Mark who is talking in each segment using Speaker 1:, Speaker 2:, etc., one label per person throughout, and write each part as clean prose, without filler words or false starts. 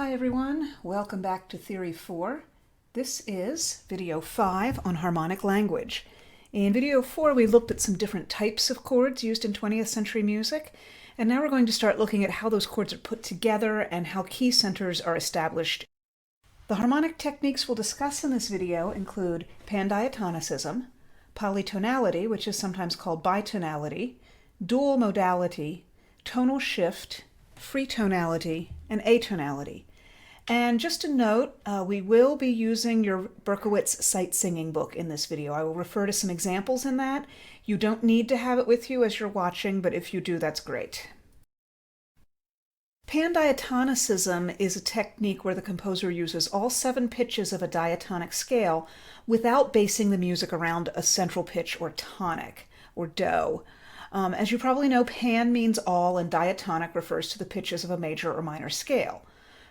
Speaker 1: Hi everyone, welcome back to Theory 4. This is video 5 on harmonic language. In video 4 we looked at some different types of chords used in 20th century music, and now we're going to start looking at how those chords are put together and how key centers are established. The harmonic techniques we'll discuss in this video include pandiatonicism, polytonality, which is sometimes called bitonality, dual modality, tonal shift, free tonality, and atonality. And just a note, we will be using your Berkowitz sight singing book in this video. I will refer to some examples in that. You don't need to have it with you as you're watching, but if you do, that's great. Pandiatonicism is a technique where the composer uses all 7 pitches of a diatonic scale without basing the music around a central pitch or tonic, or do. As you probably know, pan means all and diatonic refers to the pitches of a major or minor scale.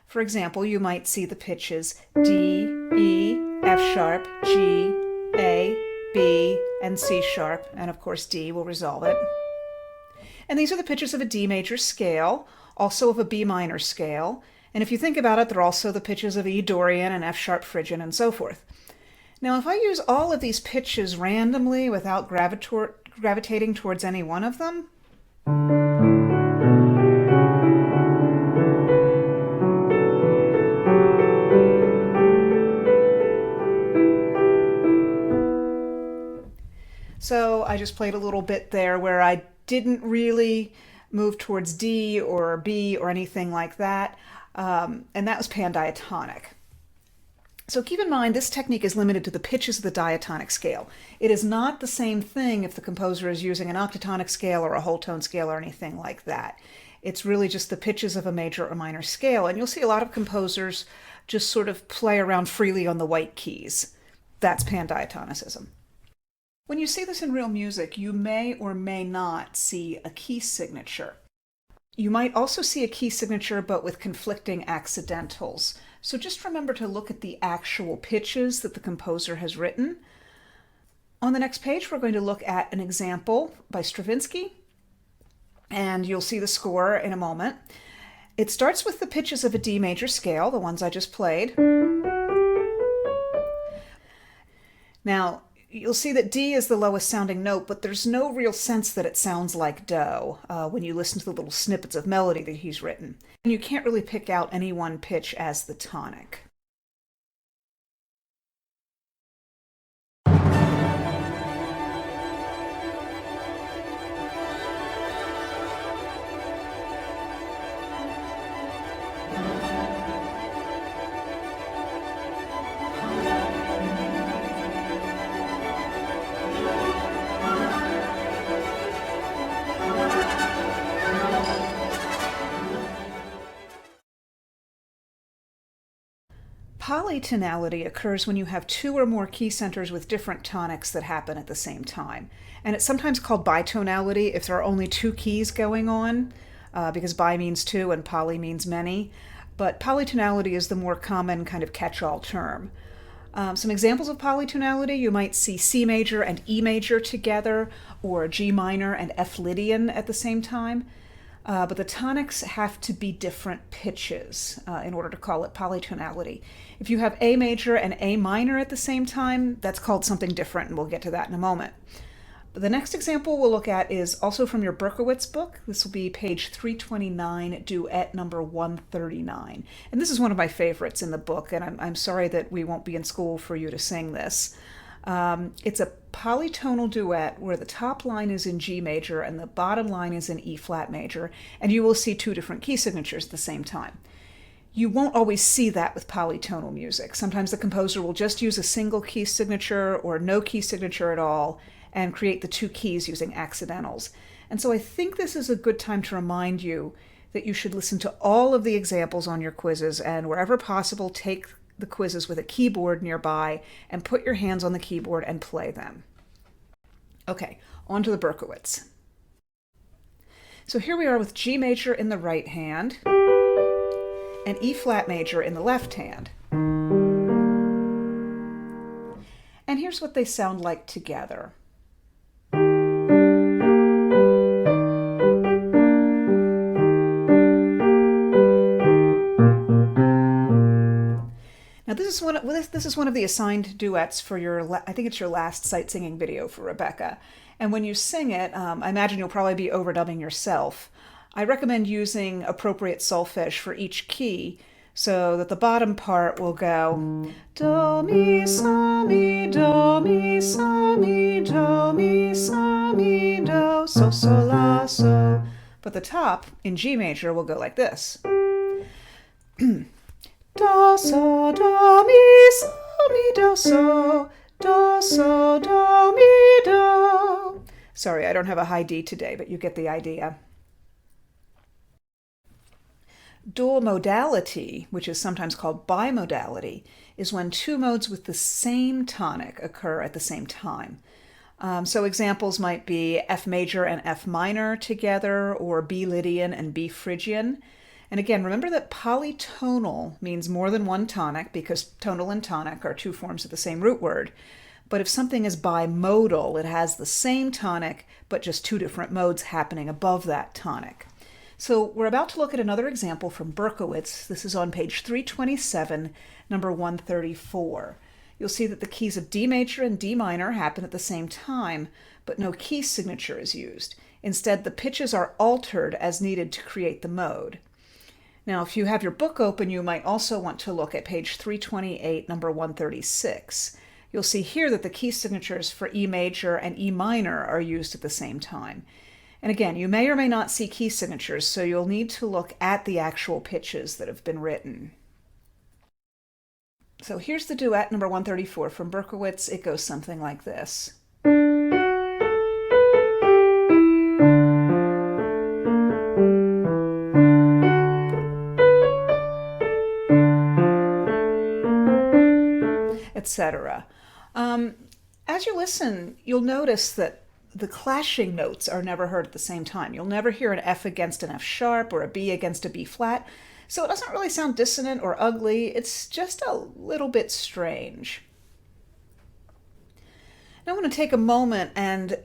Speaker 1: For example, you might see the pitches D, E, F sharp, G, A, B, and C sharp, and of course D will resolve it. And these are the pitches of a D major scale, also of a B minor scale, and if you think about it, they're also the pitches of E Dorian and F sharp Phrygian and so forth. Now, if I use all of these pitches randomly without gravitating towards any one of them, so I just played a little bit there where I didn't really move towards D or B or anything like that, and that was pandiatonic. So keep in mind, this technique is limited to the pitches of the diatonic scale. It is not the same thing if the composer is using an octatonic scale or a whole tone scale or anything like that. It's really just the pitches of a major or minor scale, and you'll see a lot of composers just sort of play around freely on the white keys. That's pandiatonicism. When you see this in real music, you may or may not see a key signature. You might also see a key signature, but with conflicting accidentals. So just remember to look at the actual pitches that the composer has written. On the next page, we're going to look at an example by Stravinsky, and you'll see the score in a moment. It starts with the pitches of a D major scale, the ones I just played. Now, you'll see that D is the lowest sounding note, but there's no real sense that it sounds like do when you listen to the little snippets of melody that he's written. And you can't really pick out any one pitch as the tonic. Polytonality occurs when you have 2 or more key centers with different tonics that happen at the same time. And it's sometimes called bitonality if there are only 2 keys going on, because bi means 2 and poly means many. But polytonality is the more common kind of catch-all term. Some examples of polytonality, you might see C major and E major together, or G minor and F Lydian at the same time. But the tonics have to be different pitches in order to call it polytonality. If you have A major and A minor at the same time, that's called something different, and we'll get to that in a moment. The next example we'll look at is also from your Berkowitz book. This will be page 329, duet number 139. And this is one of my favorites in the book, and I'm sorry that we won't be in school for you to sing this. It's a polytonal duet where the top line is in G major and the bottom line is in E flat major, and you will see 2 different key signatures at the same time. You won't always see that with polytonal music. Sometimes the composer will just use a single key signature or no key signature at all and create the 2 keys using accidentals. And so I think this is a good time to remind you that you should listen to all of the examples on your quizzes, and wherever possible, take the quizzes with a keyboard nearby and put your hands on the keyboard and play them. Okay, on to the Berkowitz. So here we are with G major in the right hand and E flat major in the left hand. And here's what they sound like together. Now this is one of the assigned duets for I think it's your last sight singing video for Rebecca. And when you sing it, I imagine you'll probably be overdubbing yourself. I recommend using appropriate solfege for each key so that the bottom part will go do mi sa mi do mi sa mi do mi sa mi do so so la so. But the top in G major will go like this. Do so do mi so mi do so do so do mi do. Sorry, I don't have a high D today, but you get the idea. Dual modality, which is sometimes called bimodality, is when two modes with the same tonic occur at the same time. So examples might be F major and F minor together, or B Lydian and B Phrygian. And again, remember that polytonal means more than one tonic, because tonal and tonic are two forms of the same root word. But if something is bimodal, it has the same tonic, but just two different modes happening above that tonic. So we're about to look at another example from Berkowitz. This is on page 327, number 134. You'll see that the keys of D major and D minor happen at the same time, but no key signature is used. Instead, the pitches are altered as needed to create the mode. Now, if you have your book open, you might also want to look at page 328, number 136. You'll see here that the key signatures for E major and E minor are used at the same time. And again, you may or may not see key signatures, so you'll need to look at the actual pitches that have been written. So here's the duet number 134 from Berkowitz. It goes something like this. Etc. As you listen, you'll notice that the clashing notes are never heard at the same time. You'll never hear an F against an F sharp or a B against a B flat. So it doesn't really sound dissonant or ugly. It's just a little bit strange. Now I want to take a moment and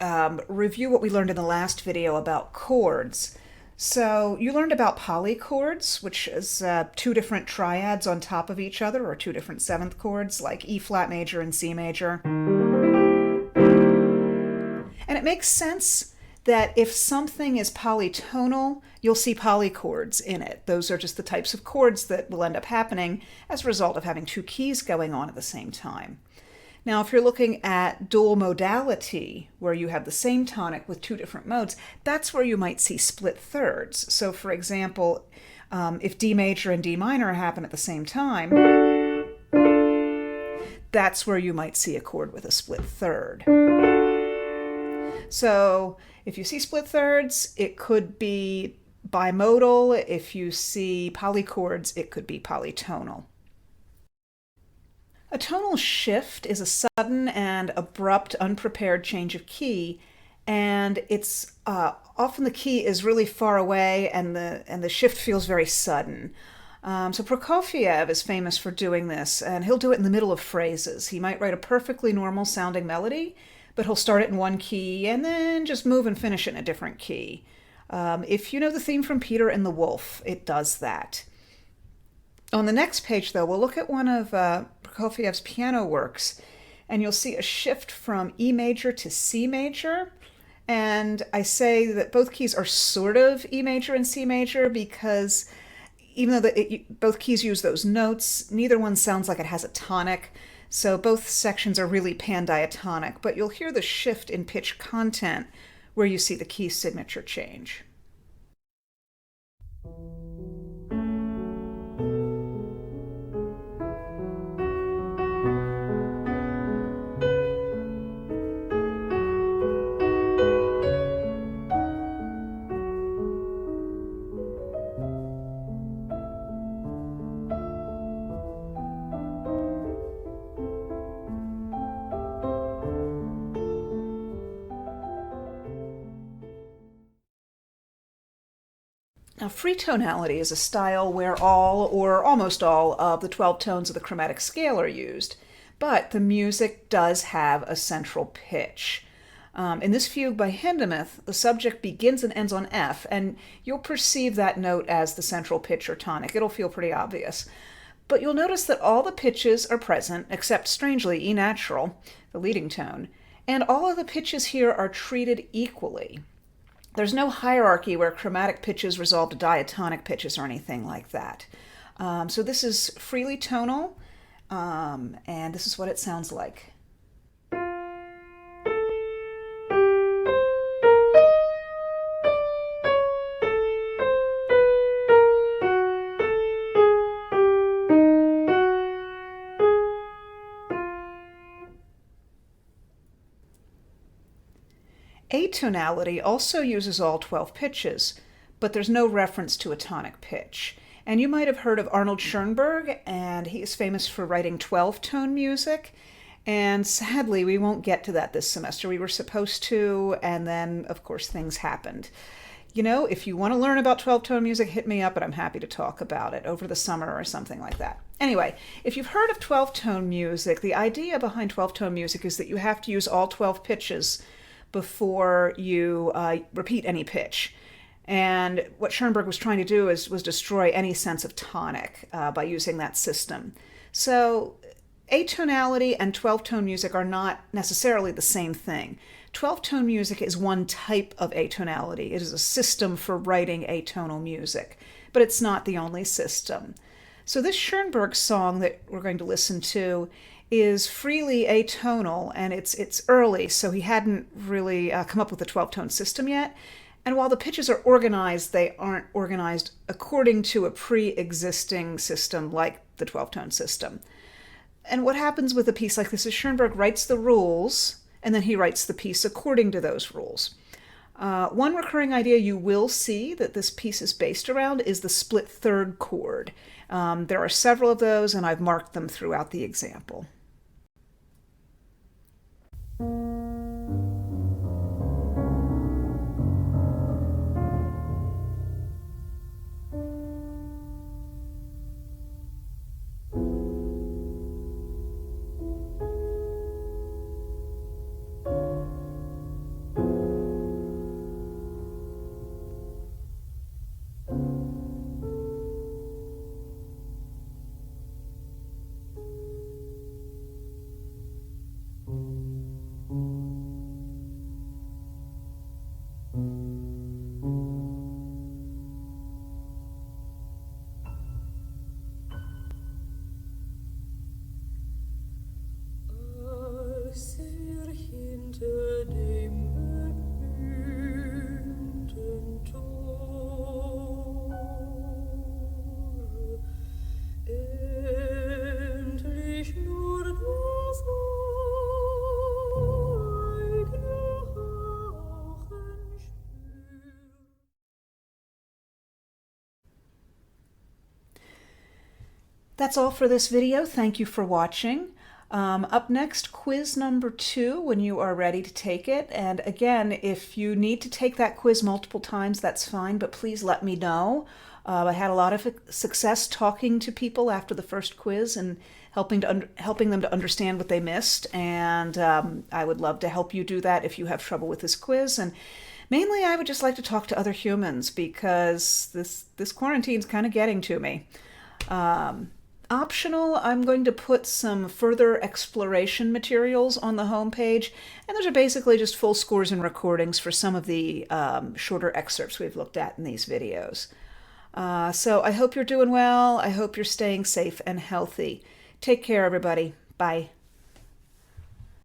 Speaker 1: review what we learned in the last video about chords. So you learned about polychords, which is two different triads on top of each other, or two different seventh chords, like E flat major and C major. And it makes sense that if something is polytonal, you'll see polychords in it. Those are just the types of chords that will end up happening as a result of having two keys going on at the same time. Now, if you're looking at dual modality, where you have the same tonic with two different modes, that's where you might see split thirds. So, for example, if D major and D minor happen at the same time, that's where you might see a chord with a split third. So if you see split thirds, it could be bimodal. If you see polychords, it could be polytonal. A tonal shift is a sudden and abrupt, unprepared change of key, and it's often the key is really far away, and the shift feels very sudden. So Prokofiev is famous for doing this, and he'll do it in the middle of phrases. He might write a perfectly normal sounding melody, but he'll start it in one key and then just move and finish it in a different key. If you know the theme from Peter and the Wolf, it does that. On the next page, though, we'll look at one of Prokofiev's piano works, and you'll see a shift from E major to C major. And I say that both keys are sort of E major and C major because even though both keys use those notes, neither one sounds like it has a tonic. So both sections are really pandiatonic, but you'll hear the shift in pitch content where you see the key signature change. Now, free tonality is a style where all or almost all of the 12 tones of the chromatic scale are used, but the music does have a central pitch. In this fugue by Hindemith, the subject begins and ends on F, and you'll perceive that note as the central pitch or tonic. It'll feel pretty obvious. But you'll notice that all the pitches are present, except strangely E natural, the leading tone, and all of the pitches here are treated equally. There's no hierarchy where chromatic pitches resolve to diatonic pitches or anything like that. So this is freely tonal, and this is what it sounds like. Atonality also uses all 12 pitches, but there's no reference to a tonic pitch. And you might have heard of Arnold Schoenberg, and he is famous for writing 12-tone music. And sadly, we won't get to that this semester. We were supposed to, and then, of course, things happened. You know, if you want to learn about 12-tone music, hit me up, and I'm happy to talk about it over the summer or something like that. Anyway, if you've heard of 12-tone music, the idea behind 12-tone music is that you have to use all 12 pitches before you repeat any pitch. And what Schoenberg was trying to do was destroy any sense of tonic by using that system. So atonality and 12-tone music are not necessarily the same thing. 12-tone music is one type of atonality. It is a system for writing atonal music, but it's not the only system. So this Schoenberg song that we're going to listen to is freely atonal, and it's early, so he hadn't really come up with a 12-tone system yet. And while the pitches are organized, they aren't organized according to a pre-existing system like the 12-tone system. And what happens with a piece like this is Schoenberg writes the rules, and then he writes the piece according to those rules. One recurring idea you will see that this piece is based around is the split third chord. There are several of those, and I've marked them throughout the example. That's all for this video. Thank you for watching. Up next, quiz number 2 when you are ready to take it. And again, if you need to take that quiz multiple times, that's fine, but please let me know. I had a lot of success talking to people after the first quiz and helping them to understand what they missed. And I would love to help you do that if you have trouble with this quiz. And mainly, I would just like to talk to other humans because this quarantine's kind of getting to me. Optional, I'm going to put some further exploration materials on the homepage, and those are basically just full scores and recordings for some of the shorter excerpts we've looked at in these videos. So I hope you're doing well. I hope you're staying safe and healthy. Take care, everybody. Bye.